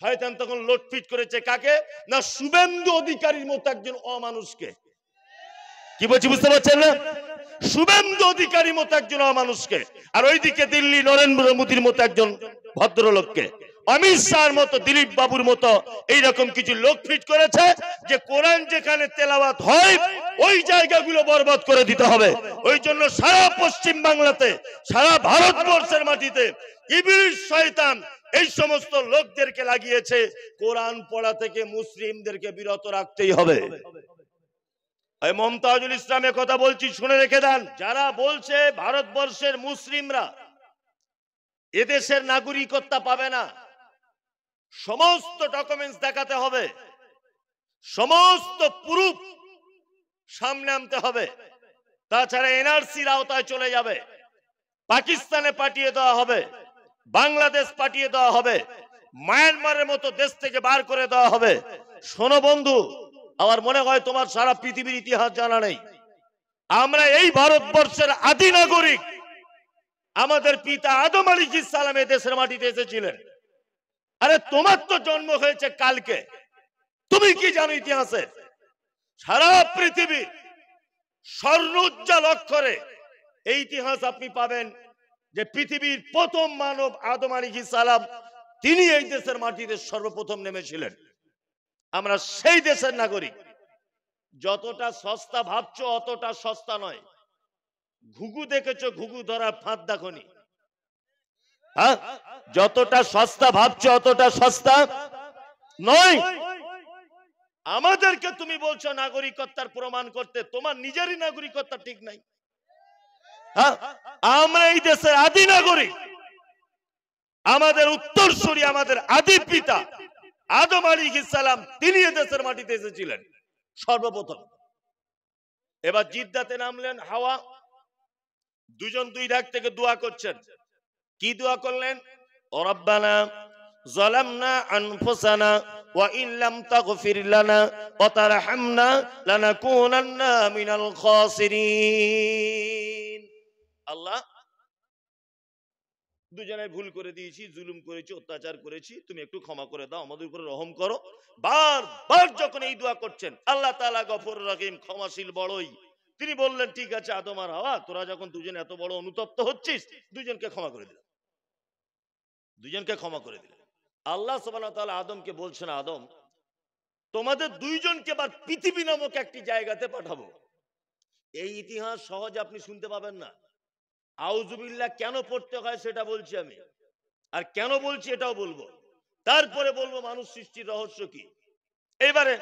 শয়তান তখন লোটপিট করেছে কাকে? না শুভেন্দু অধিকারীর মতো একজন অমানুষকে। কি বলছি বুঝতে পারছেন না? শুভেন্দু অধিকারীর মতো একজন অমানুষকে, আর ওইদিকে দিল্লি নরেন্দ্র মোদীর মতো একজন ভদ্রলোককে, অমিত শাহর মতো, দিলীপ বাবুর মতো এইরকম কিছু লোক ফিট করেছে যে কোরআন যেখানে তেলাওয়াত হয় ওই জায়গাগুলো বরবাদ করে দিতে হবে। ওই জন্য সারা পশ্চিম বাংলাতে, সারা ভারতবর্ষের মাটিতে ইবলিস শয়তান এই সমস্ত লোকদেরকে লাগিয়েছে কোরআন পড়া থেকে মুসলিমদেরকে বিরত রাখতেই হবে। মমতাজুল ইসলামের কথা বলছি, শুনে রেখে দেন। যারা বলছে ভারতবর্ষের মুসলিমরা এদেশের নাগরিকত্ব পাবে না, সমস্ত ডকুমেন্টস দেখাতে হবে, সমস্ত প্রুফ সামনে আনতে হবে, তাছাড়া এনআরসির আওতায় চলে যাবে, পাকিস্তানে পাঠিয়ে দেওয়া হবে, বাংলাদেশ পাঠিয়ে দেওয়া হবে, মায়ানমারের মতো দেশ থেকে বার করে দেওয়া হবে। শোনো বন্ধু, আমার মনে হয় তোমার সারা পৃথিবীর ইতিহাস জানা নেই। আমরা এই ভারতবর্ষের আদি নাগরিক। আমাদের পিতা আদম আলাইহিস সালাম এই দেশের মাটিতে এসেছিলেন। আরে তোমার তো জন্ম হয়েছে কালকে, তুমি কি জানো ইতিহাসের? সারা পৃথিবী স্বর্ণোজ্জ্বল অক্ষরে এই ইতিহাস আপনি পাবেন যে পৃথিবীর প্রথম মানব আদম আলাইহিস সালাম, তিনি এই দেশের মাটিতে সর্বপ্রথম নেমেছিলেন। আমরা সেই দেশের নাগরিক। যতটা সস্তা ভাবছো অতটা সস্তা নয়। ঘুঘু দেখেছো, ঘুঘু ধরার ফাঁদ দেখোনি। হ্যাঁ, যতটা সস্তা ভাবছো অতটা সস্তা নয়। আমাদেরকে তুমি বলছো নাগরিকত্বের প্রমাণ করতে, তোমার নিজেরই নাগরিকত্ব ঠিক নাই। হ্যাঁ, আমরা এই দেশের আদি নাগরিক। আমাদের উত্তরসূরি, আমাদের আদি পিতা আদম আলাইহিস সালাম, তিনি এই দেশের মাটিতে এসেছিলেন সর্বপ্রথম। এবার জিদ্দাতে নামলেন হাওয়া, দুজন দুই ঢাক থেকে দোয়া করছেন। কি দোয়া করলেন? রব্বানা যালামনা আনফুসানা ওয়া ইন লাম তাগফির লানা ওয়া তারহামনা লানাকুনান্না মিনাল খাসিরিন। আল্লাহ, দুজনে ভুল করে দিয়েছি, জুলুম করেছি, অত্যাচার করেছি, তুমি একটু ক্ষমা করে দাও, আমাদের উপরে রহম করো। বারবার যখন এই দোয়া করছেন, আল্লাহ তাআলা গফুর রহিম, ক্ষমাশীল বড়ই। তিনি বললেন ঠিক আছে আদম আর হাওয়া, তোরা যখন দুজন এত বড় অনুতপ্ত হচ্ছিস, দুজনকে ক্ষমা করে দিলাম, দুজনকে ক্ষমা করে দিলেন। আল্লাহ সুবহানাহু ওয়া তাআলা আদমকে বলছেন, আদম, তোমাদের দুইজনকে এবার পৃথিবী নামক একটি জায়গাতে পাঠাবো। এই ইতিহাস সহজে আপনি শুনতে পাবেন না। আউযুবিল্লাহ কেন পড়তে হয় সেটা বলছি আমি, আর কেন বলছি এটাও বলবো, তারপরে বলবো মানুষ সৃষ্টির রহস্য কি। এবারে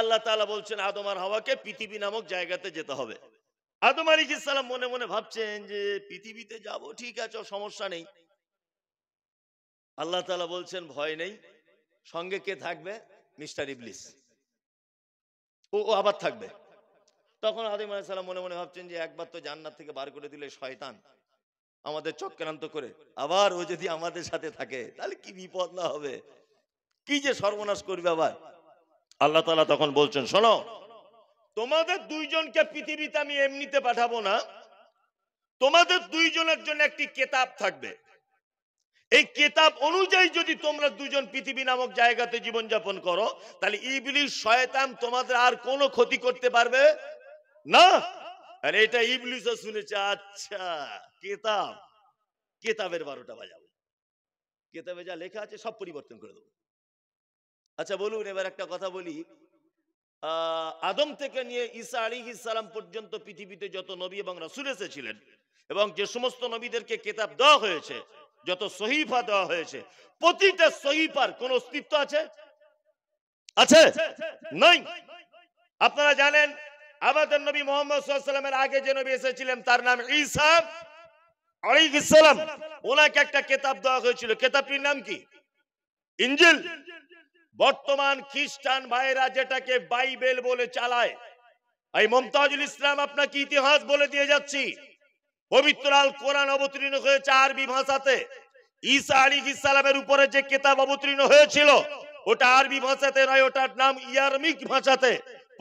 আল্লাহ তাআলা বলছেন আদম আর হাওয়াকে পৃথিবী নামক জায়গাতে যেতে হবে। আদম আলাইহিস সালাম মনে মনে ভাবছেন যে পৃথিবীতে যাব, ঠিক আছে, সমস্যা নেই। আল্লাহ তাআলা বলছেন ভয় নেই, সঙ্গে কে থাকবে? মিস্টার ইবলিস, ও আবার থাকবে। তখন আদম আলাইহিস সালাম মনে মনে ভাবছেন যে একবার তো জান্নাত থেকে বার করে দিলে শয়তান আমাদের চক্রান্ত করে, আবার ও যদি আমাদের সাথে থাকে তাহলে কি বিপদ না হবে, কি যে সর্বনাশ করবে আবার। আল্লাহ তাআলা তখন বলছেন, শোনো, তোমাদের দুইজনকে পৃথিবীতে আমি এমনিতে পাঠাবো না, তোমাদের দুইজনের জন্য একটি কিতাব থাকবে। এই কিতাব অনুযায়ী যদি তোমরা দুজন পৃথিবী নামক জায়গাতে জীবনযাপন করো, তাহলে ইবলিস শয়তান তোমাদের আর কোনো ক্ষতি করতে পারবে না। আর এটা ইবলিসও শুনেছে। আচ্ছা, কিতাব, কিতাবের 12টা বাজাবো, কিতাবে যা লেখা আছে সব পরিবর্তন করে দেবো। আচ্ছা বলুন, এবার একটা কথা বলি, আদম থেকে নিয়ে ঈসা আলাইহিস সালাম পর্যন্ত পৃথিবীতে যত নবী এবং রাসূল এসেছিলেন, এবং যে সমস্ত নবীদেরকে কিতাব দেওয়া হয়েছে, যত সহিফা দেওয়া হয়েছে, প্রতিটা সহিফার কোন অস্তিত্ব আছে? আছে? নাই। আপনারা জানেন আমাদের নবী মুহাম্মদ সাল্লাল্লাহু আলাইহি ওয়াসাল্লামের আগে যে নবী এসেছিলেন তার নাম ঈসা আলাইহিস সালাম। ওনাকে একটা কিতাব দেওয়া হয়েছিল, কিতাবটির নাম কি? ইনজিল। বর্তমান খ্রিস্টান ভাইরা যেটাকে বাইবেল বলে চালায়, এই মুমতাজুল ইসলাম আপনাকে ইতিহাস বলে দিয়ে যাচ্ছি। পবিত্র আল কোরআন অবতীর্ণ হয়েছে আরবি ভাষাতে। ঈসা আলাইহিস সালামের উপরে যে কিতাব অবতীর্ণ হয়েছিল ওটা আরবি ভাষাতে নয়, ওটার নাম ইয়ারমিক ভাষাতে।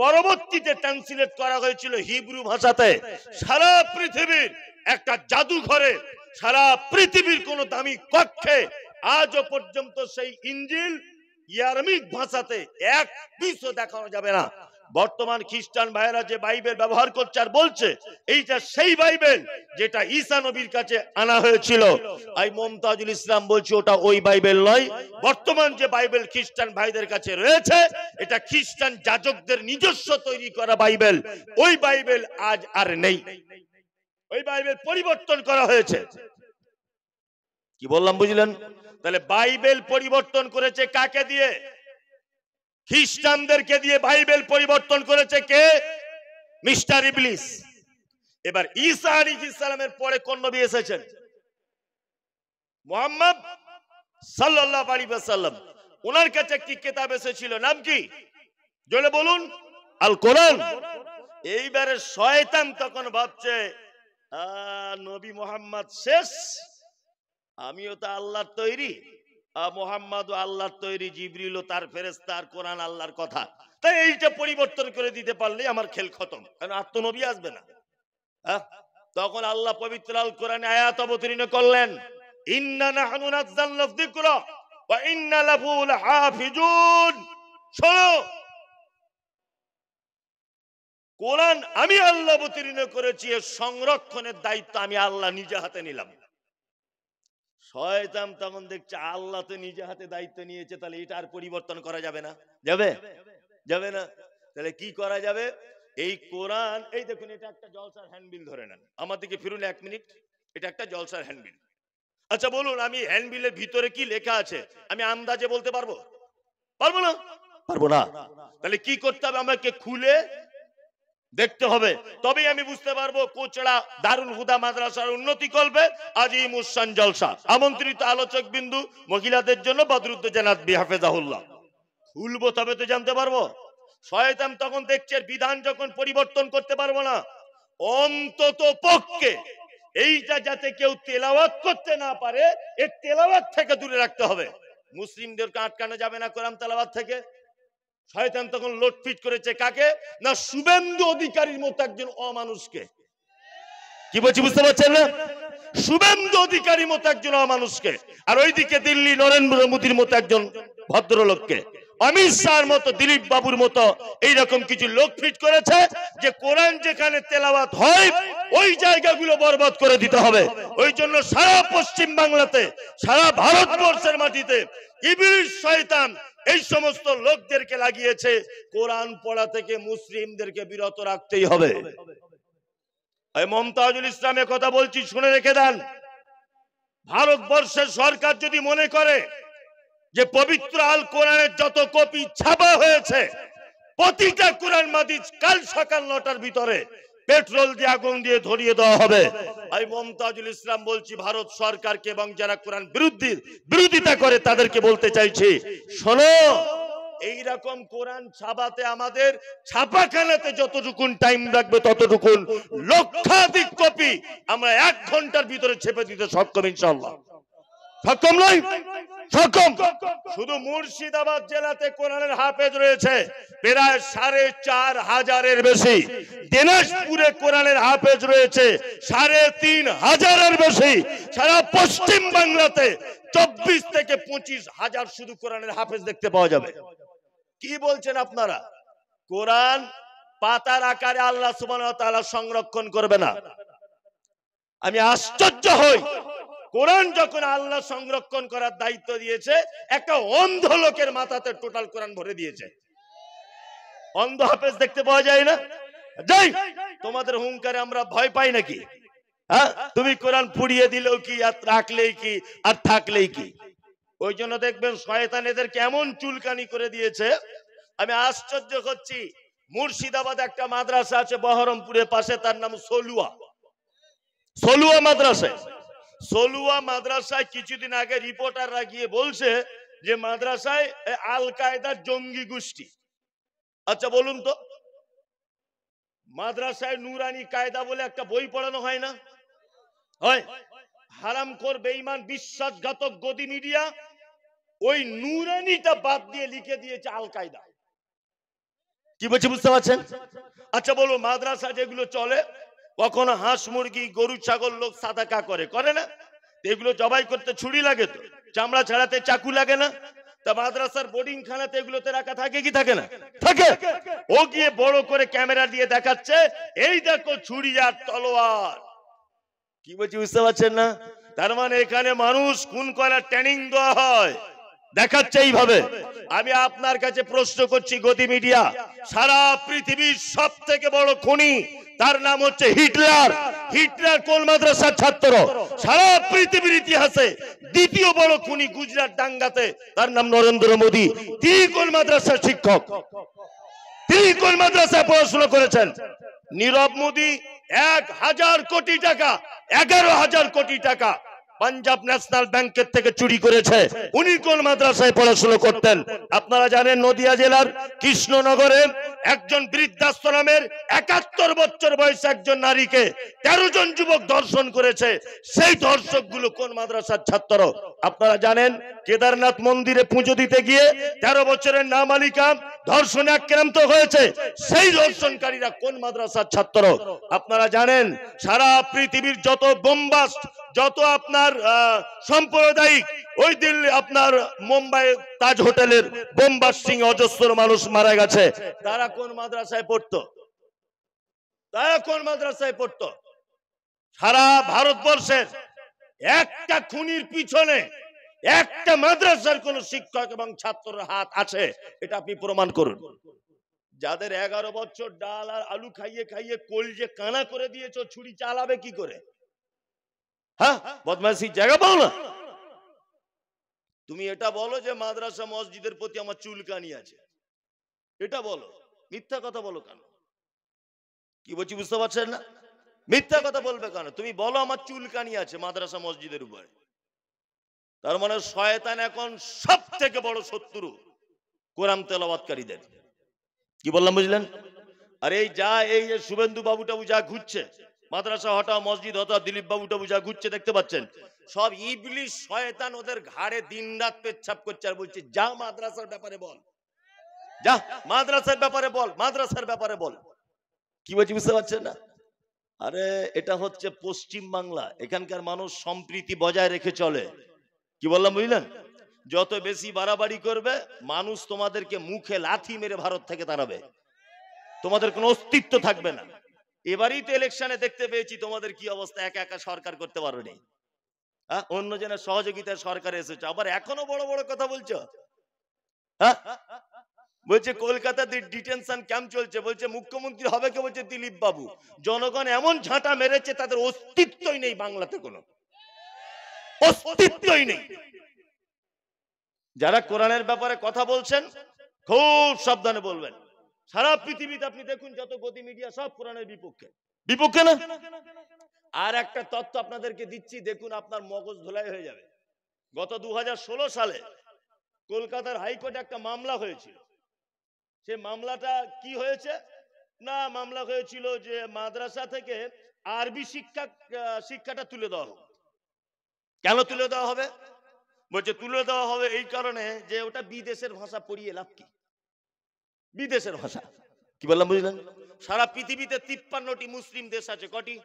পরবর্তীতে ট্রান্সলেট করা হয়েছিল হিব্রু ভাষাতে। সারা পৃথিবীর একটা জাদুঘরে, সারা পৃথিবীর কোন দামি কক্ষে আজও পর্যন্ত সেই ইঞ্জিল ইয়ারমিক ভাষাতে এক পিসও দেখানো যাবে না। বর্তমান খ্রিস্টান ভাইরা যে বাইবেল ব্যবহার করছে আর বলছে এইটা সেই বাইবেল যেটা ঈসা নবীর কাছে আনা হয়েছিল, আই মুমতাজুল ইসলাম বলছি ওটা ওই বাইবেল নয়। বর্তমান যে বাইবেল খ্রিস্টান ভাইদের কাছে রয়েছে এটা খ্রিস্টান যাজকদের নিজস্ব তৈরি করা বাইবেল। ওই বাইবেল আজ আর নেই, ওই বাইবেল পরিবর্তন করা হয়েছে। কি বললাম বুঝলেন? তাহলে বাইবেল পরিবর্তন করেছে কাকে দিয়ে? খ্রিস্টানদেরকে দিয়ে বাইবেল পরিবর্তন করেছে কে? মিস্টার ইবলিস। এবার ঈসা আলাইহিস সালামের পরে কোন নবী এসেছেন? মুহাম্মদ সাল্লাল্লাহু আলাইহি ওয়াসাল্লাম। ওনার কাছে একটি কিতাব এসেছিল, নাম কি জোরে বলুন? আল কোরআন। এইবারে শয়তান তখন ভাবছে নবী মুহাম্মদ শেষ, আমিও তো আল্লাহর তৈরি, মুহাম্মদও আল্লাহর তৈরি, জিবরিলও তার ফেরেশতা, আর কোরআন আল্লাহর কথা, তাই এইটা পরিবর্তন করে দিতে পারলে আমার খেল খতম, কারণ আর তো নবী আসবে না। তখন আল্লাহ পবিত্র আল কোরআনে আয়াত অবতীর্ণ করলেন, ইন্না নাহনু নাযালনা যিকরা ওয়া ইন্না লাহু লাহাফিজুন। শোনো, কোরআন আমি আল্লাহ অবতীর্ণ করেছি, এর সংরক্ষণের দায়িত্ব আমি আল্লাহ নিজে হাতে নিলাম। শয়তান তখন দেখছে আল্লাহ তো নিজে হাতে দায়িত্ব নিয়েছে, তাহলে এটা আর পরিবর্তন করা যাবে না। যাবে? যাবে না। তাহলে কি করা যাবে? এই কোরআন, এই দেখুন এটা একটা জলসার হ্যান্ডবিল, ধরে নেন, আমার দিকে ফিরুন 1 মিনিট, এটা একটা জলসার হ্যান্ডবিল। আচ্ছা বলুন, আমি হ্যান্ডবিলের ভিতরে কি লেখা আছে আমি আন্দাজে বলতে পারবো? পারবো না? পারবো না। তাহলে কি করতে হবে? আমাকে খুলে দেখতে হবে, তবেই আমি বুঝতে পারবো কোচড়া দারুল হুদা মাদ্রাসার উন্নতি করবে আজিমুসান জলসা। আমন্ত্রিত আলোচক বিন্দু মহিলাদের জন্য বদরুদ্দোজানাত বিহাফেজাহুল্লাহ। খুলবো তবে তো জানতে পারবো। শয়তান তখন দেখছে বিধান যখন পরিবর্তন করতে পারবো না, অন্তত পক্ষে এইটা যাতে কেউ তেলাওয়াত করতে না পারে, এর তেলাওয়াত থেকে দূরে রাখতে হবে। মুসলিমদেরকে আটকানো যাবে না কোরআন তেলাওয়াত থেকে। শয়তান তখন লোটফিট করেছে কাকে? না শুভেন্দু অধিকারীর মতো একজন অমানুষকে। কি বলছি বুঝতে পারছেন না? শুভেন্দু অধিকারীর মতো একজন অমানুষকে, আর ওইদিকে দিল্লি নরেন্দ্র মোদীর মতো একজন ভদ্রলোককে, অমিত শাহর মতো, দিলীপ বাবুর মতো এইরকম কিছু লোক ফিট করেছে যে কোরআন যেখানে তেলাওয়াত হয় ওই জায়গাগুলো বরবাদ করে দিতে হবে। ওই জন্য সারা পশ্চিম বাংলাতে, সারা ভারতবর্ষের মাটিতে ইবলিস শয়তান এই সমস্ত লোকদেরকে লাগিয়েছে কোরআন পড়া থেকে মুসলিমদেরকে বিরত রাখতেই হবে। এই মুমতাজুল ইসলামের কথা বলছি, শুনে রেখে দেন। ভারতবর্ষের সরকার যদি মনে করে যে পবিত্র আল কোরআনের যত কপি ছাপা হয়েছে প্রতিটা কোরআন মাজিদ কাল সকাল 9টার ভিতরে পেট্রোল দিয়ে আগুন দিয়ে ধরিয়ে দেওয়া হবে। আমি মুমতাজুল ইসলাম বলছি ভারত সরকারকে এবং যারা কোরআন বিরোধিতা করে তাদেরকে বলতে চাইছি, শোনো, এইরকম কোরআন ছাপাতে আমাদের ছাপাখানাতে যতটুকুন টাইম লাগবে ততটুকুন লক্ষাধিক কপি আমরা 1 ঘন্টার ভিতরে ছেপে দিতে সক্ষম ইনশাআল্লাহ। সক্ষম নয়? সক্ষম। শুধু মুর্শিদাবাদ জেলাতে কোরআনের হাফেজ রয়েছে প্রায় 4500-এর বেশি। দিনাজপুরে কোরআনের হাফেজ রয়েছে 3500-এর বেশি। সারা পশ্চিম বাংলাতে 24 থেকে 25 হাজার শুধু কোরআনের হাফেজ দেখতে পাওয়া যাবে। কি বলছেন আপনারা? কোরআন পাতার আকারে আল্লাহ সুবহানাহু ওয়া তাআলা সংরক্ষণ করবে না। আমি আশ্চর্য হই, কোরআন যখন আল্লাহ সংরক্ষণ করার দায়িত্ব দিয়েছে, একটা অন্ধ লোকের মাথাতে টোটাল কোরআন ভরে দিয়েছে। অন্ধ হাফেজ দেখতে পাওয়া যায় না? যাই, তোমাদের হুঙ্কারে আমরা ভয় পাই নাকি? হ্যাঁ, তুমি কোরআন পুড়িয়ে দিলেও কি, আর রাখলেই কি, আর থাকলেই কি? ওই জন্য দেখবেন শয়তান এদের কেমন চুলকানি করে দিয়েছে। আমি আশ্চর্য হচ্ছি, মুর্শিদাবাদ একটা মাদ্রাসা আছে বহরমপুরের পাশে, তার নাম সলুয়া মাদ্রাসা। সলুয়া মাদ্রাসায় কিছুদিন আগে রিপোর্টাররা গিয়ে বলছে যে মাদ্রাসায় আল কায়দার জঙ্গি গোষ্ঠী। আচ্ছা বলুন তো, মাদ্রাসায় নুরানি কায়দা বলে একটা বই পড়ানো হয় না? হয়। হারামখোর বেঈমান বিশ্বাসঘাতক গদি মিডিয়া ওই নুরানিটা বাদ দিয়ে লিখে দিয়েছে আল কায়দা। কি বলছি বুঝতে পারছেন? আচ্ছা বলুন, মাদ্রাসা যেগুলো চলে কখনো হাঁস মুরগি গরু ছাগল লোক সাদাকা করে না? এগুলো জবাই করতে ছুরি লাগে তো, চামড়া ছাড়াতে চাকু লাগে না? তা মাদ্রাসার বোর্ডিং খানাতে এগুলোতে রাখা থাকে কি থাকে না? থাকে। ও গিয়ে বড় করে ক্যামেরা দিয়ে দেখাচ্ছে, এই দেখো ছুরি আর তলোয়ার। কি বলছি বুঝতে পারছেন না? তার মানে এখানে মানুষ খুন করার ট্রেনিং দেওয়া হয়, দেখাচ্ছে এইভাবে। আমি আপনার কাছে প্রশ্ন করছি, গতি মিডিয়া, সারা পৃথিবীর সব থেকে বড় খুনি তার নাম হচ্ছে হিটলার। হিটলার কোন মাদ্রাসার ছাত্র? সারা পৃথিবীর ইতিহাসে দ্বিতীয় বড় খুনি গুজরাট দাঙ্গাতে তার নাম নরেন্দ্র মোদী। তিনি কোন মাদ্রাসার শিক্ষক? তিনি কোন মাদ্রাসায় পড়াশোনা করেছেন? নীরব মোদী 1000 কোটি টাকা, 11,000 কোটি টাকা পাঞ্জাব ন্যাশনাল ব্যাংকের থেকে চুরি করেছে। উনি কোন মাদ্রাসায় পড়াশোনা করতেন? আপনারা জানেন নদিয়া জেলার কৃষ্ণনগরে একজন বৃদ্ধাশ্রমের 71 বছর বয়সে একজন নারীকে 13 জন যুবক ধর্ষণ করেছে। সেই ধর্ষকগুলো কোন মাদ্রাসার ছাত্র? আপনারা জানেন কেদারনাথ মন্দিরে পুজো দিতে গিয়ে 13 বছরের নাবালিকা ধর্ষণে আক্রান্ত হয়েছে। সেই ধর্ষণকারীরা কোন মাদ্রাসার ছাত্র? আপনারা জানেন সারা পৃথিবীর যত বোমবাস্ট, যত আপনার সাম্প্রদায়িক, ওই দিল্লি আপনার মুম্বাই তাজ হোটেলের বোমবাস্টিং অজস্র মানুষ মারা গেছে, তারা কোন মাদ্রাসায় পড়তো? তারা কোন মাদ্রাসায় পড়তো? সারা ভারতবর্ষের একটা খুনির পিছনে একটা মাদ্রাসার কোন শিক্ষক এবং ছাত্রের হাত আছে, এটা আপনি প্রমাণ করুন। যাদের 11 বছর ডাল আর আলু খাইয়ে খাইয়ে কলজে কানা করে দিয়েছো, ছুরি চালাবে কি করে? হ্যাঁ, বদমাইশি জায়গা পাও না। তুমি এটা বলো যে মাদ্রাসা মসজিদের প্রতি আমার চুলকানি আছে, এটা বলো। মিথ্যা কথা বলো কেন? কি বলছি বুঝতে পারছেন না? মিথ্যা কথা বলবে কেন? তুমি বলো আমার চুলকানি আছে মাদ্রাসা মসজিদের উপরে। তার মানে শয়তান এখন সব থেকে বড় শত্রু কোরআন তেলাওয়াতকারীদের। কি বললাম বুঝলেন? আর এই যা এই যে শুভেন্দু বাবু টাবু যা ঘুরছে, মাদ্রাসা হটাও মসজিদ হটাও, দিলীপ বাবু টাবু যা ঘুরছে দেখতে পাচ্ছেন, সব ইবলিশ শয়তান ওদের ঘাড়ে দিনরাত পেচ্ছাপ করছে আর বলছে যা মাদ্রাসার ব্যাপারে বল, যা মাদ্রাসার ব্যাপারে বল, মাদ্রাসার ব্যাপারে বল। কি বলছি বুঝতে পারছেন না? আরে এটা হচ্ছে পশ্চিম বাংলা, এখানকার মানুষ সম্প্রীতি বজায় রেখে চলে। কি বললাম বুঝলেন? যত বেশি বাড়াবাড়ি করবে মানুষ তোমাদেরকে মুখে লাথি মেরে ভারত থেকে তাড়াবে, তোমাদের কোনো অস্তিত্ব থাকবে না। এবারই তো ইলেকশনে দেখতে পেয়েছি তোমাদের কি অবস্থা, একা একা সরকার করতে পারোনি। হ্যাঁ, অন্য জনের সহযোগিতায় সরকার এসেছে, আবার এখনো বড় বড় কথা বলছো। হ্যাঁ, বলছে কলকাতাতে ডিটেনশন ক্যাম্প চলছে, বলছে মুখ্যমন্ত্রী হবে কে? বলছে দিলীপ বাবু। জনগণ এমন ঝাঁটা মেরেছে তাদের অস্তিত্বই নেই, বাংলাতে কোনো অস্তিত্বই নেই। যারা কোরআনের ব্যাপারে কথা বলছেন খুব সাবধানে বলবেন। সারা পৃথিবীতে আপনি দেখুন যত গতি মিডিয়া সব কোরআনের বিপক্ষে, বিপক্ষে না? আর একটা তথ্য আপনাদেরকে দিচ্ছি, দেখুন আপনার মগজ ধোলাই হয়ে যাবে। গত 2016 সালে কলকাতার হাইকোর্টে একটা মামলা হয়েছিল। সে মামলাটা কি হয়েছে না, মামলা হয়েছিল যে মাদ্রাসা থেকে আরবি শিক্ষাটা তুলে দেওয়া হবে। কেন তুলে দেওয়া হবে? বলছে তুলে দেওয়া হবে এই কারণে যে ওটা বিদেশের ভাষা, পড়িয়ে লাভ কি? বিদেশের ভাষা। কি বললাম বুঝলেন? সারা পৃথিবীতে 53টি মুসলিম দেশ আছে। কটি?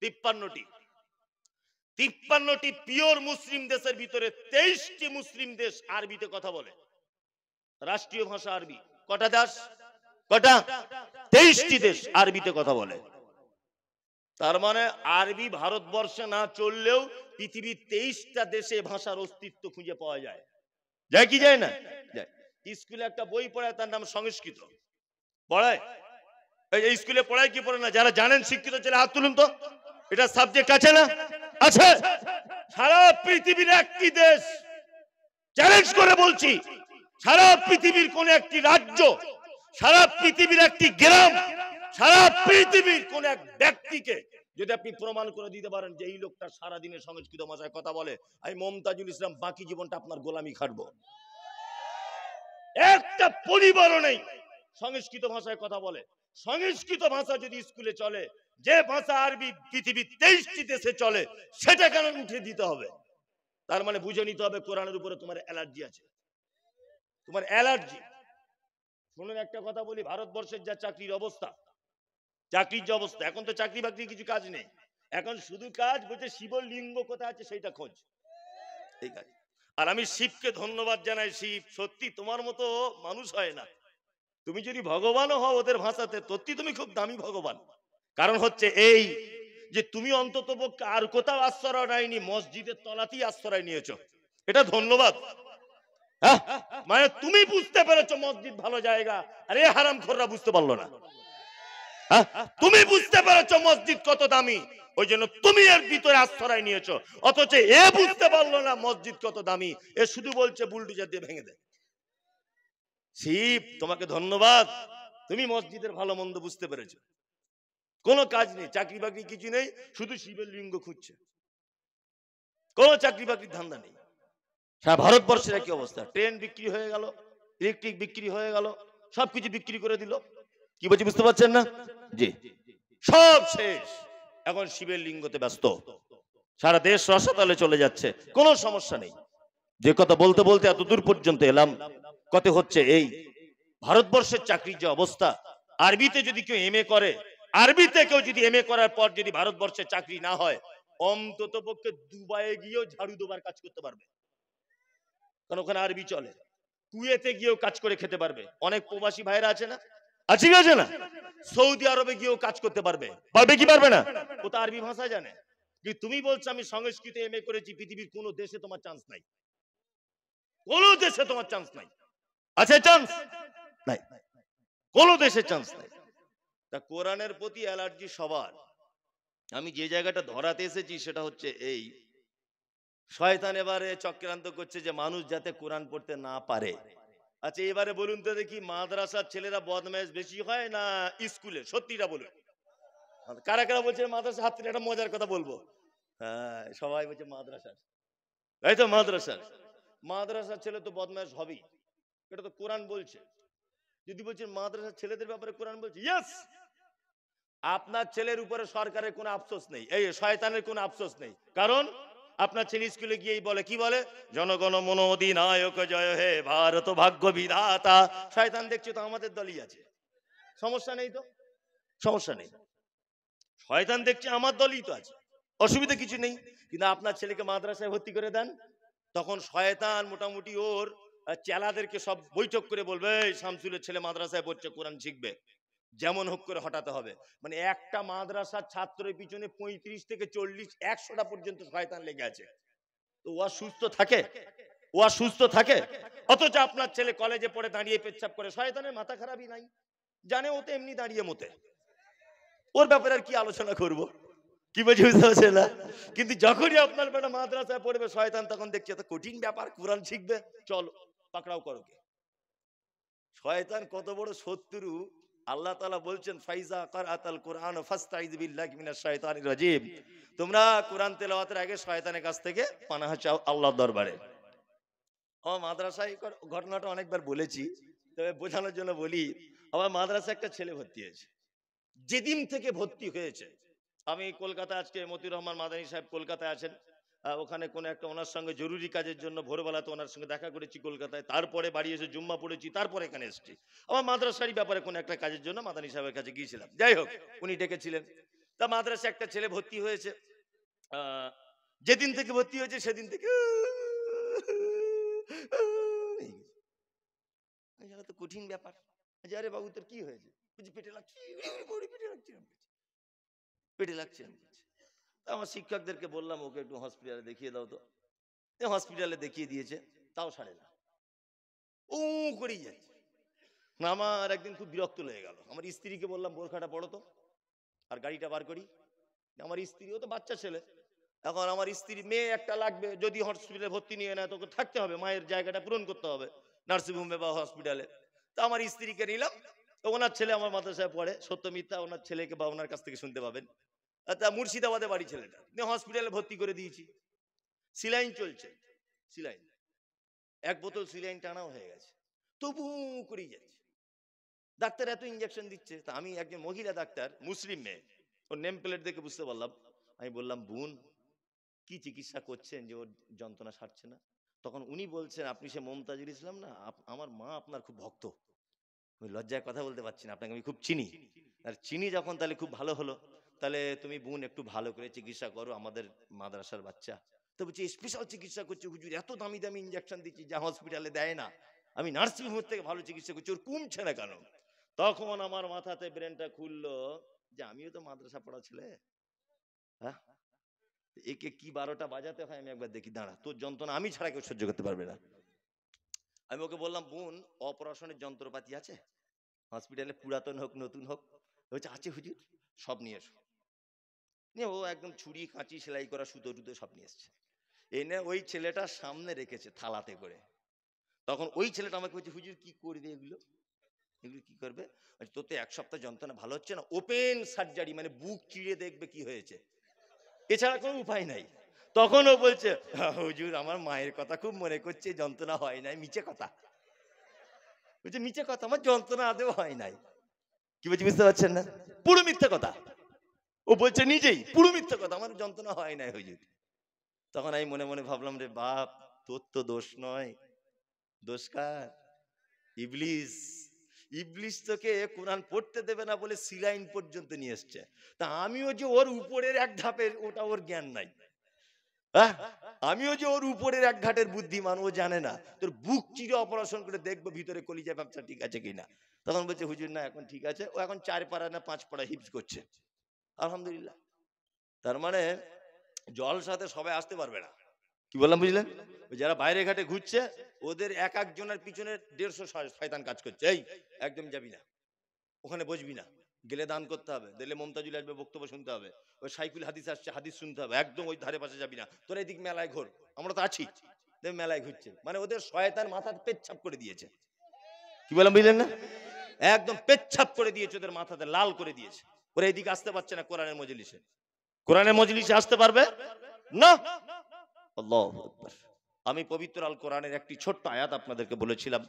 53টি। 53টি পিওর মুসলিম দেশের ভিতরে 23টি মুসলিম দেশ আরবিতে কথা বলে, রাষ্ট্রীয় ভাষা আরবি। কটা দেশ? কটা? 23টি দেশ আরবিতে কথা বলে। তার মানে আরবি ভারতবর্ষে না চললেও পৃথিবীর 23টা দেশে ভাষার অস্তিত্ব খুঁজে পাওয়া যায়। যায় কি যায় না? যায়। স্কুলে একটা বই পড়ায়, তার নাম সংস্কৃত। পড়ায়? এই স্কুলে পড়ায় কি পড়ে না? যারা জানেন শিক্ষিত ছেলে হাত তুলুন তো। এটা সাবজেক্ট আছে না? আছে। সারা পৃথিবীর একটি দেশ, চ্যালেঞ্জ করে বলছি, সারা পৃথিবীর কোন একটি রাজ্য, সারা পৃথিবীর একটি গ্রাম, সারা পৃথিবীর কোন এক ব্যক্তিকে যদি আপনি প্রমাণ করে দিতে পারেন যে এই লোকটা সারাদিনে সংস্কৃত ভাষায় কথা বলে, আমি মমতাজুল ইসলাম বাকি জীবনটা আপনার গোলামি খাটবো। একটা পরিবারও নেই সংস্কৃত ভাষায় কথা বলে। সংস্কৃত ভাষা যদি স্কুলে চলে, যে ভাষা আরবি পৃথিবীর 23টি দেশে চলে, সেটা কেন উঠে দিতে হবে? তার মানে বুঝে নিতে হবে কোরআনের উপরে তোমার অ্যালার্জি আছে, তোমার অ্যালার্জি। শুনুন একটা কথা বলি, ভারতবর্ষের যা চাকরির অবস্থা, চাকরির যে অবস্থা, এখন তো চাকরি বাকরি কিছু কাজ নেই, এখন শুধু কাজ বলছে শিবলিঙ্গ কোথায় আছে সেইটা খোঁজ, এই কাজ। আর আমি শিবকে ধন্যবাদ জানাই, শিব সত্যি তোমার মতো মানুষ হয় না। তুমি যদি ভগবানও হও ওদের ভাষাতে, সত্যি তুমি খুব দামি ভগবান। কারণ হচ্ছে এই যে তুমি অন্তত পক্ষে আর কোথাও আশ্রয় নেয়নি, মসজিদের তলাতেই আশ্রয় নিয়েছো, এটা ধন্যবাদ। হ্যাঁ, মানে তুমি বুঝতে পেরেছো মসজিদ ভালো জায়গা, আর এ হারামখোররা বুঝতে পারলো না। হ্যাঁ, তুমি বুঝতে পেরেছো মসজিদ কত দামি, ওই জন্য তুমি এর ভিতরে আশ্রয় নিয়েছো। অথচ এ বুঝতে পারলো না মসজিদ কত দামি, এ শুধু বলছে বুলডোজার দিয়ে ভেঙে দেয়। শিব তোমাকে ধন্যবাদ, তুমি মসজিদের ভালো মন্দ বুঝতে পেরেছো। কোনো কাজ নেই, চাকরি বাকরি কিছু নেই, শুধু শিবের লিঙ্গ খুঁজছে, কোনো চাকরি বাকরির ধান্দা নেই। সারা ভারতবর্ষের একই অবস্থা, ট্রেন বিক্রি হয়ে গেল, ইলেকট্রিক বিক্রি হয়ে গেল, সবকিছু বিক্রি করে দিল। কি বলছি বুঝতে পারছেন না? জি, সব শেষ, এখন শিবের লিঙ্গতে ব্যস্ত। সারা দেশ রসাতলে চলে যাচ্ছে, কোনো সমস্যা নেই। যে কথা বলতে বলতে এত দূর পর্যন্ত এলাম, কত হচ্ছে এই ভারতবর্ষের চাকরির যে অবস্থা, আরবিতে যদি কেউ এমএ করে, আরবিতে কেউ যদি এমএ করার পর যদি ভারতবর্ষের চাকরি না হয়, অন্তত পক্ষে দুবাইয়ে গিয়েও ঝাড়ু দেবার কাজ করতে পারবে, কারণ ওখানে আরবি চলে। কুয়েতে গিয়েও কাজ করে খেতে পারবে, অনেক প্রবাসী ভাইরা আছে না, আছে কি আছে না, সৌদি আরবে গিয়েও কাজ করতে পারবে, পারবে কি পারবে না? ও তো আরবি ভাষা জানে। কিন্তু তুমি বলছো আমি সংস্কৃতে এমএ করেছি, পৃথিবীর কোন দেশে তোমার চান্স নাই, কোন দেশে তোমার চান্স নাই। আছে চান্স? নাই, কোন দেশে চান্স নাই। তা কোরআনের প্রতি অ্যালার্জি সবার। আমি যে জায়গাটা ধরাতে এসেছি সেটা হচ্ছে এই, শয়তান এবারে চক্রান্ত করছে যে মানুষ যাতে কোরআন পড়তে না পারে। আচ্ছা এবারে বলুন তো দেখি, মাদ্রাসার ছেলেরা বদমাইশ বেশি হয় না স্কুলে? সত্যিটা বলুন, কারা কারা বলছে মাদ্রাসা? হাত তুলে, একটা মজার কথা বলবো। হ্যাঁ, সবাই বলছে মাদ্রাসার, এই তো মাদ্রাসার, মাদ্রাসার ছেলে তো বদমাইশ হবেই, এটা তো কোরআন বলছে। যদি বলছেন মাদ্রাসার ছেলেদের ব্যাপারে কোরআন বলছে, ইয়েস, আপনার ছেলের উপরে সরকারের কোনো আফসোস নেই, এই শয়তানের কোনো আফসোস নেই। কারণ আপনার ছেলে স্কুলে গিয়েই বলে, কি বলে? জনগণ মন অধিনায়ক জয় হে ভারত ভাগ্য বিধাতা। শয়তান দেখছে তো আমাদের দলই আছে, সমস্যা নেই তো, সমস্যা নেই। শয়তান দেখছে আমার দলই তো আছে, অসুবিধা কিছু নেই। কিন্তু আপনার ছেলেকে মাদ্রাসায় ভর্তি করে দেন, তখন শয়তান মোটামুটি ওর চেলাদেরকে সব বৈঠক করে বলবে, এই শামসুলের ছেলে মাদ্রাসায় পড়ছে, কোরআন শিখবে, যেমন হোক করে হটাতে হবে। মানে একটা মাদ্রাসার ছাত্রের পিছনে 35 থেকে 40 100টা পর্যন্ত শয়তান লেগে আছে। তো ও সুস্থ থাকে? ও সুস্থ থাকে? অথচ আপনার ছেলে কলেজে পড়ে দাঁড়িয়ে পেচ্ছাপ করে, শয়তানের মাথা খারাপই নাই, জানে ও তো এমনি দাঁড়িয়ে মতে, ওর ব্যাপারে আর কি আলোচনা করব? কি বলছি বুঝতে পারছেন না? কিন্তু যখনই আপনার বেটা মাদ্রাসায় পড়বে, শয়তান তখন দেখছে তো কঠিন ব্যাপার, কোরআন শিখবে, চলো পাকড়াও করো কে। শয়তান কত বড় শত্রু, আল্লাহ তাআলা বলছেন, ফাইজা কারাতাল কুরআন ফাস্তাইজ বিল্লাহি মিনাশ শাইতানির রাজিম। তোমরা কোরআন তেলাওয়াতের আগে শয়তানের কাছ থেকে পানাহ চাও আল্লাহর দরবারে। আমার মাদ্রাসায় ঘটনাটা অনেকবার বলেছি, তবে বোঝানোর জন্য বলি। আমার মাদ্রাসায় একটা ছেলে ভর্তি হয়েছে, যেদিন থেকে ভর্তি হয়েছে, আমি কলকাতা, আজকে মতিউর রহমান মাদানী সাহেব কলকাতায় আছেন, ওখানে কোনো একটা ওনার সঙ্গে জরুরি কাজের জন্য ভোরবেলাতে ওনার সঙ্গে দেখা করেছি কলকাতায়, তারপরে বাড়ি এসে জুম্মা পড়েছি, তারপরে এখানে এসেছি। আমার মাদ্রাসারই ব্যাপারে কোনো একটা কাজের জন্য মাদানী সাহেবের কাছে গিয়েছিলাম, যাই হোক উনি ডেকেছিলেন। তা মাদ্রাসায় একটা ছেলে ভর্তি হয়েছে, আহ, যেদিন থেকে ভর্তি হয়েছে সেদিন থেকে তো কঠিন ব্যাপার। আরে বাবু তোর কি হয়েছে? পেটে লাগছে, পেটে লাগছে, পেটে লাগছে। আমার শিক্ষকদেরকে বললাম ওকে একটু হসপিটালে দেখিয়ে দাও তো। হসপিটালে দেখিয়ে দিয়েছে, তাও সারে না, ও করেই যাচ্ছে। আমার একদিন খুব বিরক্ত লেগে গেল, আমার স্ত্রীকে বললাম বোরখাটা পড়ো তো, আর গাড়িটা বার করি। আমার স্ত্রী, ও তো বাচ্চা ছেলে, এখন আমার স্ত্রী, মেয়ে একটা লাগবে, যদি হসপিটালে ভর্তি নিয়ে নেয় তোকে থাকতে হবে, মায়ের জায়গাটা পূরণ করতে হবে নার্সিংহোমে বা হসপিটালে। তো আমার স্ত্রীকে নিলাম, তো ওনার ছেলে আমার মাদ্রাসায় পড়ে, সত্য মিথ্যা ওনার ছেলেকে বা ওনার কাছ থেকে শুনতে পাবেন। তা মুর্শিদাবাদে বাড়ি ছেলেটা, হসপিটালে ভর্তি করে দিয়েছি, সিলাইন চলছে, সিলাইন 1 বোতল সিলাইন টানাও হয়ে গেছে, তবু করেই যাচ্ছে। ডাক্তার এত ইঞ্জেকশন দিচ্ছে। তা আমি, একজন মহিলা ডাক্তার, মুসলিম মেয়ে, ওর নেম প্লেট দেখে বুঝতে পারলাম। আমি বললাম, বোন কি চিকিৎসা করছেন যে ওর যন্ত্রণা সারছে না? তখন উনি বলছেন, আপনি সে মমতাজুল ইসলাম না, আমার মা আপনার খুব ভক্ত। আমি লজ্জায় কথা বলতে পারছি না, আপনাকে আমি খুব চিনি। আর চিনি যখন, তাহলে খুব ভালো হলো। তাহলে তুমি বোন একটু ভালো করে চিকিৎসা করো, আমাদের মাদ্রাসার বাচ্চা, তো বলছে স্পেশাল চিকিৎসা করছে হুজুর, এত দামি দামি ইঞ্জেকশন দিচ্ছি যা হসপিটালে দেয় না, আমি নার্সিং হোম থেকে ভালো চিকিৎসা করছি, ওর কমছে না কেন? তখন আমার মাথাতে ব্রেনটা খুললো যে আমিও তো মাদ্রাসা পড়া ছেলে, হ্যাঁ, একে কি 12টা বাজাতে হয় আমি একবার দেখি, দাঁড়া, তোর যন্ত্রণা আমি ছাড়া কেউ সহ্য করতে পারবে না। আমি ওকে বললাম, বোন অপারেশনের যন্ত্রপাতি আছে হসপিটালে, পুরাতন হোক নতুন হোক? বলছে আছে হুজুর, সব নিয়ে এসো। নিয়ে ও একদম ছুরি কাঁচি সেলাই করা সুতো টুতো সব নিয়ে এসছে, এনে ওই ছেলেটার সামনে রেখেছে থালাতে করে। তখন ওই ছেলেটা আমাকে বলছে, হুজুর কি করবে এগুলো, এগুলো কি করবে? তোর তো 1 সপ্তাহ যন্ত্রণা ভালো হচ্ছে না, ওপেন সার্জারি, মানে বুক চিড়ে দেখবে কি হয়েছে, এছাড়া কোনো উপায় নাই। তখন ও বলছে, হুজুর আমার মায়ের কথা খুব মনে করছে, যন্ত্রণা হয় নাই। মিছে কথা, বলছে মিছে কথা, আমার যন্ত্রণা আদেও হয় নাই। কি বলছি বুঝতে পারছেন না? পুরো মিথ্যে কথা। ও বলছে নিজেই পুরো মিথ্যে কথা, আমার যন্ত্রণা হয় নাই হুজুর। তখন আমি মনে মনে ভাবলাম, রে বাপ, তোর তো দোষ নয়, দোষ কার? ইবলিস। ইবলিস তোকে কোরআন পড়তে দেবে না বলে সিলাইন পর্যন্ত নিয়ে এসছে। তা আমিও যে ওর উপরের এক ধাপের, ওটা ওর জ্ঞান নাই। হ্যাঁ, আমিও যে ওর উপরের এক ঘাটের বুদ্ধিমান, ও জানে না। তোর বুক চিরে অপারেশন করে দেখবো ভিতরে কলিজা ব্যবসা ঠিক আছে কিনা। তখন বলছে হুজুর না এখন ঠিক আছে। ও এখন 4 পারা না 5 পারা হিপস করছে, আলহামদুলিল্লাহ। তার মানে জলসাতে সবাই আসতে পারবে না। কি বললাম বুঝলেন? যারা বাইরে ঘাটে ঘুরছে ওদের এক একজনের পিছনে 150 শয়তান কাজ করছে, এই একদম যাবি না, ওখানে বসবি না, গেলে দান করতে হবে, দিলে মমতাজুল আসবে বক্তব্য শুনতে হবে, ওই সাইকুল হাদিস আসছে হাদিস শুনতে হবে, একদম ওই ধারে পাশে যাবি না, তোর এইদিক মেলায় ঘোর, আমরা তো আছি, মেলায় ঘুরছে। মানে ওদের শয়তান মাথাতে পেচ্ছাপ করে দিয়েছে। কি বললাম বুঝলেন না? একদম পেচ্ছাপ করে দিয়েছে, ওদের মাথাতে লাল করে দিয়েছে। ওরা এইদিকে আসতে পারছে না কোরআনের মজলিসে। কোরআনের মজলিসে আসতে পারবে না। আল্লাহু আকবার। আমি পবিত্র আল কোরআনের একটি ছোট্ট আয়াত আপনাদেরকে বলেছিলাম।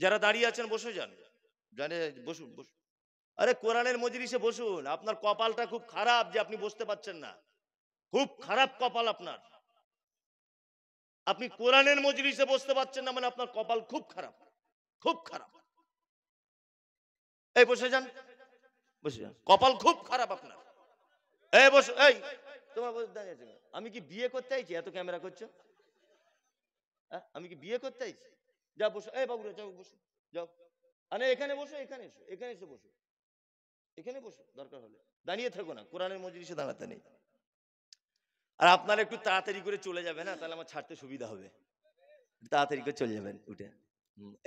যারা দাঁড়িয়ে আছেন বসে যান, জানে বসুন বসুন। আরে কোরআনের মজলিসে বসুন। আপনার কপালটা খুব খারাপ যে আপনি বসতে পারছেন না, খুব খারাপ কপাল আপনার। আপনি কোরআনের মজলিসে বসতে পারছেন না মানে আপনার কপাল খুব খারাপ, খুব খারাপ। এই বসে যান, বসে যান, কপাল খুব খারাপ আপনার। এই বসো, এই তোমার দাঁড়িয়ে আছে, আমি কি বিয়ে করতে চাইছি এত ক্যামেরা করছো? আমি কি বিয়ে করতে চাইছি? যা বসো, এই বাবুরা যাও বসো, যাও। আরে এখানে বসো, এখানে এসো, এখানে এসে বসো, এখানে বসো, দরকার হলে দাঁড়িয়ে থাকো না, কোরআনের মজলিসে দাঁড়াতে নেই। আর আপনারা একটু তাড়াতাড়ি করে চলে যাবে না, তাহলে আমার ছাড়তে সুবিধা হবে। তাড়াতাড়ি করে চলে যাবেন উঠে।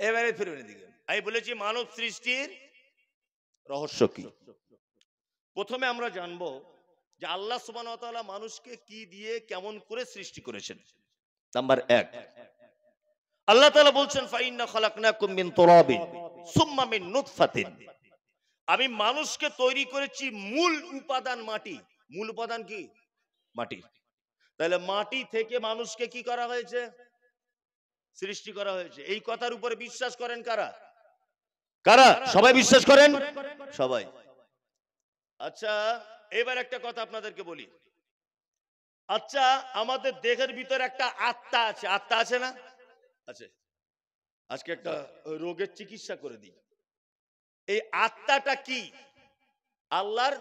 এবারে ফিরুন এদিকে। আমি বলেছি মানব সৃষ্টির রহস্য কি। প্রথমে আমরা জানবো যে আল্লাহ সুবহানাহু ওয়া তাআলা মানুষকে কি দিয়ে কেমন করে সৃষ্টি করেছেন। নাম্বার 1, আল্লাহ তাআলা বলছেন ফাইন্না খালাকনাকুম মিন তুরাবিন সুম্মা মিন নুতফাতিন। আমি মানুষকে তৈরি করেছি মূল উপাদান মাটি। মূল উপাদান কি? মাটি। তাহলে মাটি থেকে মানুষকে কি করা হয়েছে? সৃষ্টি করা হয়েছে। এই কথার উপরে বিশ্বাস করেন কারা? কারা? সবাই বিশ্বাস করেন? সবাই। আচ্ছা, এবার একটা কথা আপনাদেরকে বলি। আচ্ছা, আমাদের দেহের ভিতরে একটা আত্মা আছে, আত্মা আছে না? আছে। আজকে একটা রোগের চিকিৎসা করে দিই। এই আত্মাটা কি? আল্লাহর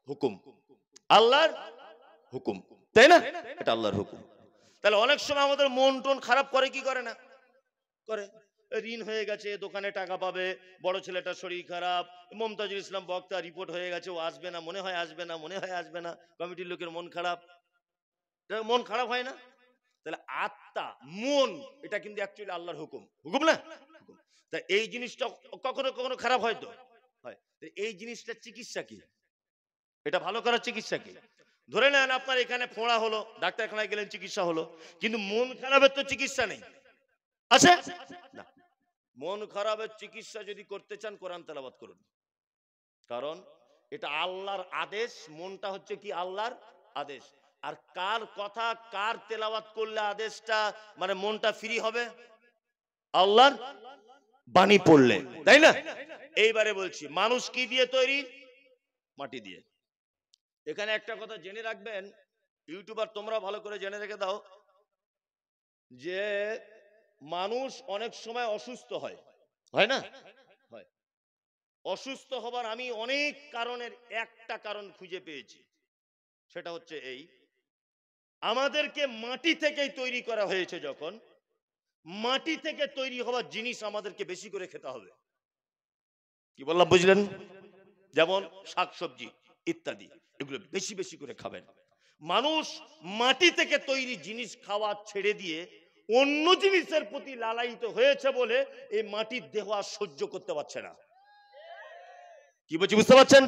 হুকুম। আল্লাহর হুকুম, তাই না? এটা আল্লাহর হুকুম। তাহলে অনেক সময় আমাদের মন টন খারাপ করে কি করে না? করে। ঋণ হয়ে গেছে, দোকানে টাকা পাবে, বড় ছেলেটার শরীর খারাপ, মমতাজুল ইসলাম বক্তা রিপোর্ট হয়ে গেছে, ও আসবে না, মনে হয় আসবে না, মনে হয় আসবে না, কমিটির লোকের মন খারাপ। মন খারাপ হয় না? তাহলে আত্মা, মন, এটা কিন্তু অ্যাকচুয়ালি আল্লাহর হুকুম। হুকুম না? হুকুম। তা এই জিনিসটা কখনো কখনো খারাপ হয় তো হয়। এই জিনিসটা চিকিৎসা কি? এটা ভালো করার চিকিৎসা কি? ধরে নেন আপনার এখানে ফোঁড়া হলো, ডাক্তারখানায় গেলেন, চিকিৎসা হলো, কিন্তু মন খারাপের তো চিকিৎসা নেই, আছে না? মন খারাপের চিকিৎসা যদি করতে চান কোরআন তেলাওয়াত করুন, কারণ এটা আল্লাহর আদেশ। মনটা হচ্ছে কি? আল্লাহর আদেশ। আর কার কথা, কার তেলাওয়াত করলে আদেশটা মানে মনটা ফ্রি হবে? আল্লাহর বাণী পড়লে, তাই না? এইবারে বলছি, মানুষ কি দিয়ে তৈরি? মাটি দিয়ে। এখানে একটা কথা জেনে রাখবেন, ইউটিউবার তোমরা ভালো করে জেনে রেখে দাও যে মানুষ অনেক সময় অসুস্থ হয়, হয় না? হয়। অসুস্থ হবার আমি অনেক কারণের একটা কারণ খুঁজে পেয়েছি, সেটা হচ্ছে এই, আমাদেরকে মাটি থেকেই তৈরি করা হয়েছে, যখন মাটি থেকে তৈরি হওয়া জিনিস আমাদেরকে বেশি করে খেতে হবে। কি বললাম বুঝলেন? যেমন শাকসবজি ইত্যাদি, এগুলো বেশি বেশি করে খাবেন। মানুষ মাটি থেকে তৈরি জিনিস খাওয়া ছেড়ে দিয়ে অন্য জিনিসের প্রতি লালায়িত হয়েছে বলে এই মাটির দেহ আর সহ্য করতে পারছে না। কি বলছি বুঝতে পারছেন?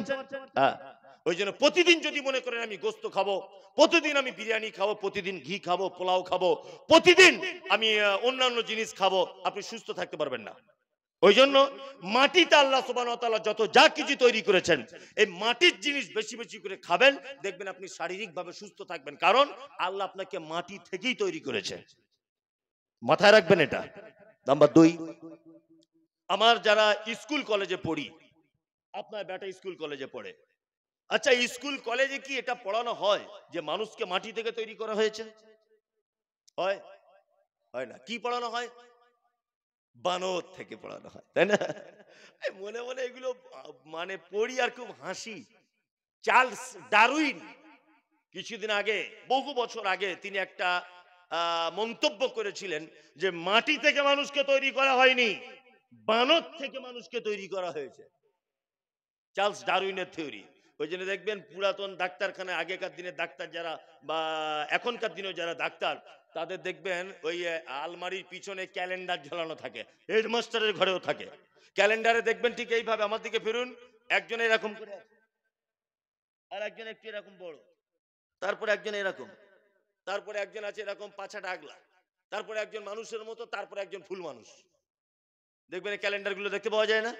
হ্যাঁ, ওই জন্য প্রতিদিন যদি মনে করেন আমি গোস্ত খাবো, প্রতিদিন আমি বিরিয়ানি খাবো, প্রতিদিন ঘি খাবো, পোলাও খাবো, প্রতিদিন আমি অন্যান্য জিনিস খাবো, আপনি সুস্থ থাকতে পারবেন না। ওই জন্য মাটিতে আল্লাহ সুবহানাহু ওয়া তাআলা যত যা কিছু তৈরি করেছেন, এই মাটির জিনিস বেশি বেশি করে খাবেন, দেখবেন আপনি শারীরিকভাবে সুস্থ থাকবেন। কারণ আল্লাহ আপনাকে মাটি থেকেই তৈরি করেছে, মাথায় রাখবেন এটা। নাম্বার 2, আমার যারা স্কুল কলেজে পড়ি, আপনার বেটা স্কুল কলেজে পড়ে, আচ্ছা স্কুল কলেজে কি এটা পড়ানো হয় যে মানুষকে মাটি থেকে তৈরি করা হয়েছে? হয়? হয় না। কি পড়ানো হয়? বানর থেকে পড়ানো হয়, তাই না? মনে মনে এগুলো মানে পড়ি আর খুব হাসি। চার্লস ডারউইন কিছুদিন আগে, বহু বছর আগে, তিনি একটা মন্তব্য করেছিলেন যে মাটি থেকে মানুষকে তৈরি করা হয়নি, বানর থেকে মানুষকে তৈরি করা হয়েছে। চার্লস ডারউইনের থিওরি। ওই জন্য দেখবেন পুরাতন ডাক্তারখানায় আগেকার দিনে ডাক্তার যারা বা এখনকার দিনেও যারা ডাক্তার, তাদের দেখবেন ওই আলমারির পিছনে ক্যালেন্ডার ঝোলানো থাকে, হেডমাস্টারের ঘরেও থাকে। ক্যালেন্ডারে দেখবেন ঠিক এইভাবে, আমার দিকে ফিরুন, একজন এরকম করে, আর একজন একটু এরকম বড়, তারপরে একজন এরকম, তারপরে একজন আছে এরকম পাছাটা আগলা, তারপরে একজন মানুষের মতো, তারপরে একজন ফুল মানুষ। দেখবেন এই ক্যালেন্ডারগুলো দেখতে পাওয়া যায় না?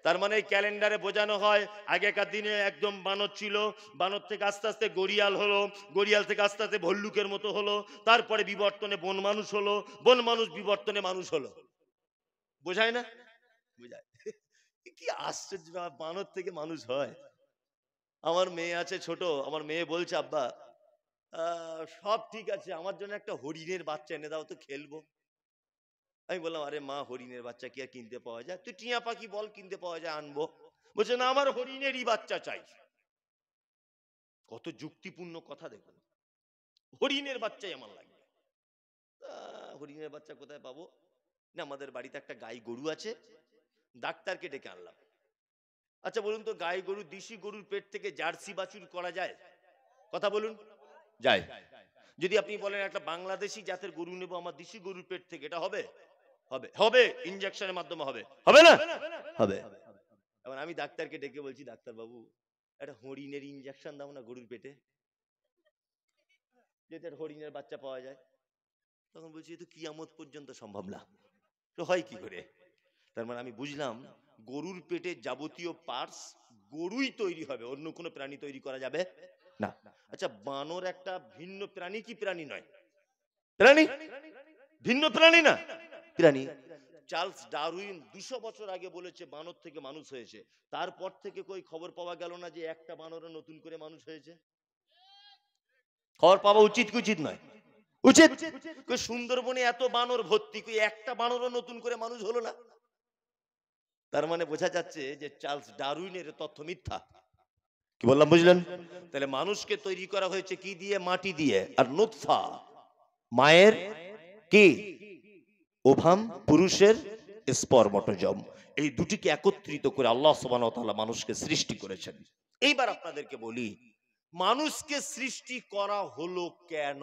তার মানে এই ক্যালেন্ডারে বোঝানো হয় আগেকার দিনে একদম বানর ছিল, বানর থেকে আস্তে আস্তে গড়িয়াল হলো, গড়িয়াল থেকে আস্তে আস্তে ভল্লুকের মতো হলো, তারপরে বিবর্তনে বন মানুষ হলো, বন মানুষ বিবর্তনে মানুষ হলো। বোঝায় না? বোঝায়। কি আশ্চর্য, বানর থেকে মানুষ হয়। আমার মেয়ে আছে ছোট, আমার মেয়ে বলছে আব্বা সব ঠিক আছে, আমার জন্য একটা হরিণের বাচ্চা এনে দাও তো, খেলবো। আমি বললাম আরে মা, হরিণের বাচ্চা কি আর কিনতে পাওয়া যায়? তুই টিয়া পাখি বল কিনতে পাওয়া যায়, আনবো। বলছে না, আমার হরিণেরই বাচ্চা চাই। কত যুক্তিপূর্ণ কথা দেখুন, হরিণের বাচ্চাই আমার লাগবে। হরিণের বাচ্চা কোথায় পাবো? না, আমাদের বাড়িতে একটা গাই গরু আছে, ডাক্তারকে ডেকে আনলাম। আচ্ছা বলুন তো, গাই গরু, দেশি গরুর পেট থেকে জার্সি বাছুর করা যায়? কথা বলুন, যায়? যদি আপনি বলেন একটা বাংলাদেশি জাতের গরু নেবো আমার দেশি গরুর পেট থেকে, এটা হবে? হবে, হবে, ইনজেকশনের মাধ্যমে হবে, হবে না? হবে। এখন আমি ডাক্তারকে ডেকে বলছি, ডাক্তার বাবু একটা হরিণের ইনজেকশন দাও না গরুর পেটে, যদি একটা হরিণের বাচ্চা পাওয়া যায়। তখন বলছি এ তো কিয়ামত পর্যন্ত সম্ভব না, তো হয় কি করে? তার মানে আমি বুঝলাম গরুর পেটে যাবতীয় পার্টস গরুই তৈরি হবে, অন্য কোনো প্রাণী তৈরি করা যাবে না। আচ্ছা বানর একটা ভিন্ন প্রাণী কি প্রাণী নয়? প্রাণী, ভিন্ন প্রাণী না, প্রাণী। চার্লস ডারউইন 200 বছর আগে বলেছে বানর থেকে মানুষ হয়েছে, তারপর থেকে কই খবর পাওয়া গেল না যে একটা বানরও নতুন করে মানুষ হয়েছে? খবর পাওয়া উচিত কি উচিত নয়? উচিত। সুন্দরবনে এত বানর ভর্তি, কই একটা বানরও নতুন করে মানুষ হলো না? তার মানে বোঝা যাচ্ছে যে চার্লস ডারউইনের তথ্য মিথ্যা। কি বললাম বুঝলেন? তাহলে মানুষকে তৈরি করা হয়েছে কি দিয়ে? মাটি দিয়ে। আর নুতফা মায়ের কি ওভাম, পুরুষের স্পর্মটোজম, এই দুটিকে একত্রিত করে আল্লাহ সুবহানাহু ওয়া তাআলা মানুষকে সৃষ্টি করেছেন। এইবার আপনাদেরকে বলি, মানুষকে সৃষ্টি করা হলো কেন?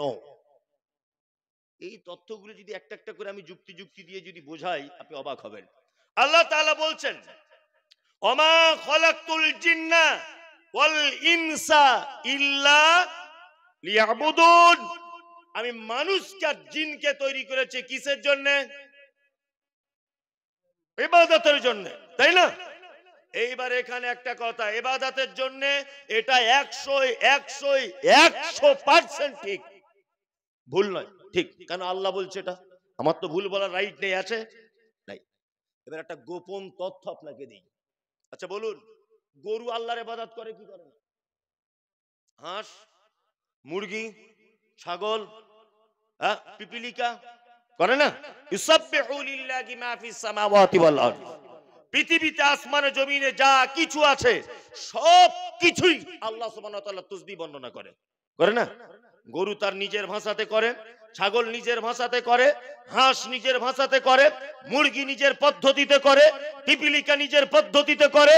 এই তথ্যগুলো যদি একটা একটা করে আমি যুক্তি যুক্তি দিয়ে যদি বোঝাই, আপনি অবাক হবেন। আল্লাহ তাআলা বলছেন ওমা খলাকতুল জিন্না ওয়াল ইনসা ইল্লা লিয়াবুদুন, আমি মানুষকে আর জিনকে তৈরি করেছি কিসের জন্য? ইবাদতের জন্য, তাই না? এইবার এখানে একটা কথা, ইবাদতের জন্য, এটা 100% ঠিক, ভুল নয়, ঠিক। কারণ আল্লাহ বলছে এটা, আমার তো ভুল বলার রাইট নেই, আছে নাই? এবার একটা গোপন তথ্য আপনাকে দিই। আচ্ছা বলুন, গরু আল্লাহর ইবাদত করে কি করে না? হাঁস, মুরগি, ছাগল, পিপিলিকা করে না? ইউসাব্বিহু লিল্লাহি মা ফিস সামাওয়াতি ওয়াল আরদ, পৃথিবীতে আসমানে জমিনে যা কিছু আছে সব কিছুই আল্লাহ সুবহানাহু ওয়া তাআলা তাসবিহ বর্ণনা করে, করে না? গরু তার নিজের ভাষাতে করে, ছাগল নিজের ভাষাতে করে, হাঁস নিজের ভাষাতে করে, মুরগি নিজের পদ্ধতিতে করে, পিপিলিকা নিজের পদ্ধতিতে করে,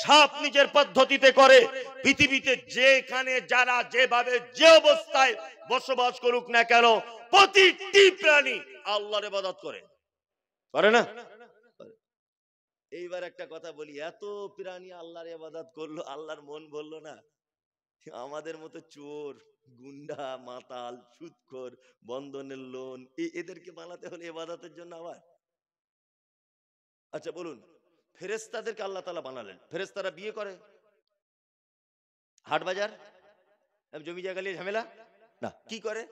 সাপ নিজের পদ্ধতিতে করে। পৃথিবীতে যেখানে যারা যেভাবে যে অবস্থায় বসবাস করুক না কেন, প্রতিটি প্রাণী আল্লাহর ইবাদত করে, করে না? এইবার একটা কথা বলি, এত প্রাণী আল্লাহর ইবাদত করলো, আল্লাহর মন বললো না? আমাদের মতো চোর, গুন্ডা, মাতাল, সুদখোর, বন্ধনের লোন, এদেরকে বানাতে হলে ইবাদতের জন্য আবার? আচ্ছা বলুন, ফেরেশতাদেরকে আল্লাহ তাআলা বানালেন, ফেরেশতারা বিয়ে করে? হাট বাজার জমি জায়গা নিয়ে ঝামেলা না, কি করে?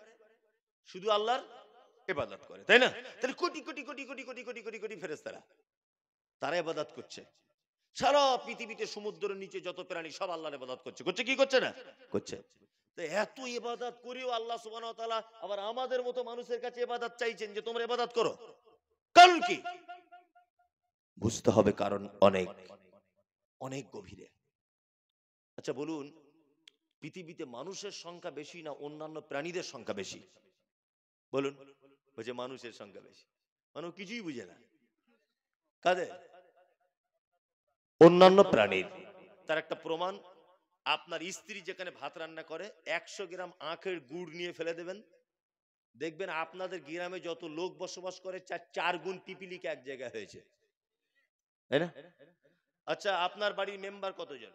শুধু আল্লাহর ইবাদত করে, তাই না? তাহলে কোটি কোটি কোটি কোটি কোটি কোটি কোটি কোটি ফেরেশতারা তারা ইবাদত করছে। সারা পৃথিবীতে সমুদ্রের নিচে যত প্রাণী সব আল্লাহর ইবাদত করছে, করছে কি করছে না? করছে। তো এত ইবাদত করেও আল্লাহ সুবহানাহু ওয়া তাআলা আবার আমাদের মতো মানুষের কাছে ইবাদত চাইছেন যে তোমরা ইবাদত করো। কারণ কি? বুঝতে হবে কারণ অনেক অনেক গভীরে। আচ্ছা বলুন, পৃথিবীতে মানুষের সংখ্যা বেশি না অন্যান্য প্রাণীদের সংখ্যা বেশি? বলুন। বলছে মানুষের সংখ্যা বেশি। মানুষ কিছুই বুঝে না। কাদের? অন্যান্য প্রাণীর। তার একটা প্রমাণ, আপনার স্ত্রী যেখানে ভাত রান্না করে 100 গ্রাম আখের গুড় নিয়ে ফেলে দেবেন, দেখবেন আপনাদের গ্রামে যত লোক বসবাস করে 4 গুণ পিপিলিকা এক জায়গায় হয়েছে, তাই না? আচ্ছা আপনার বাড়ির মেম্বার কতজন?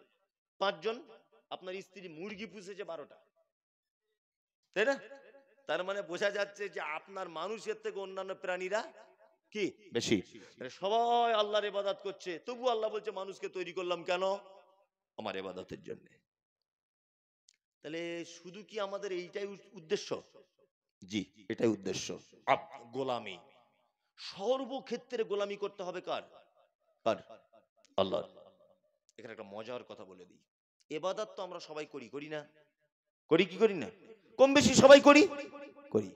5 জন। আপনার স্ত্রী মুরগি পুষেছে 12টা, তাই না? তার মানে বোঝা যাচ্ছে যে আপনার মানুষের থেকে অন্যান্য প্রাণীরা কি বেশি। সবাই আল্লাহর ইবাদত করছে, তবু আল্লাহ বলছে মানুষকে তৈরি করলাম কেন? আমার ইবাদতের জন্য। তাহলে শুধু কি আমাদের এইটাই উদ্দেশ্য? জি, এটাই উদ্দেশ্য। গোলামি, সর্বক্ষেত্রে গোলামি করতে হবে কার? কার? আল্লাহর। এখানে একটা মজার কথা বলে দিই, ইবাদত তো আমরা সবাই করি, করি না? করি কি করি না? কম বেশি সবাই করি, করি।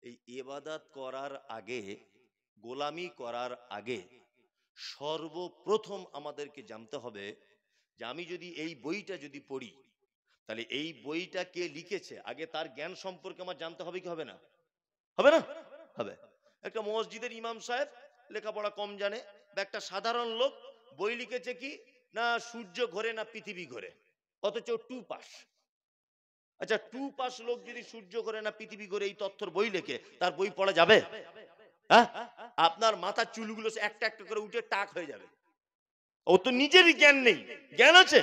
এই ইবাদত করার আগে, গোলামি করার আগে সর্বপ্রথম আমাদেরকে জানতে হবে যে আমি যদি এই বইটা যদি পড়ি, তাহলে এই বইটা কে লিখেছে আগে তার জ্ঞান সম্পর্কে আমার জানতে হবে কি হবে না? হবে না? হবে। একটা মসজিদের ইমাম সাহেব লেখাপড়া কম জানে, বা একটা সাধারণ লোক বই লিখেছে কি না সূর্য ঘোরে না পৃথিবী ঘোরে, অথচ 2 পাস। আচ্ছা 2 পাস লোক যদি সূর্য ঘোরে না পৃথিবী ঘোরে এই তথ্যর বই লেখে, তার বই পড়া যাবে? হ্যাঁ? আপনার মাথার চুলগুলো একটা একটা করে উঠে টাক হয়ে যাবে। ও তো নিজেরই জ্ঞান নেই, জ্ঞান আছে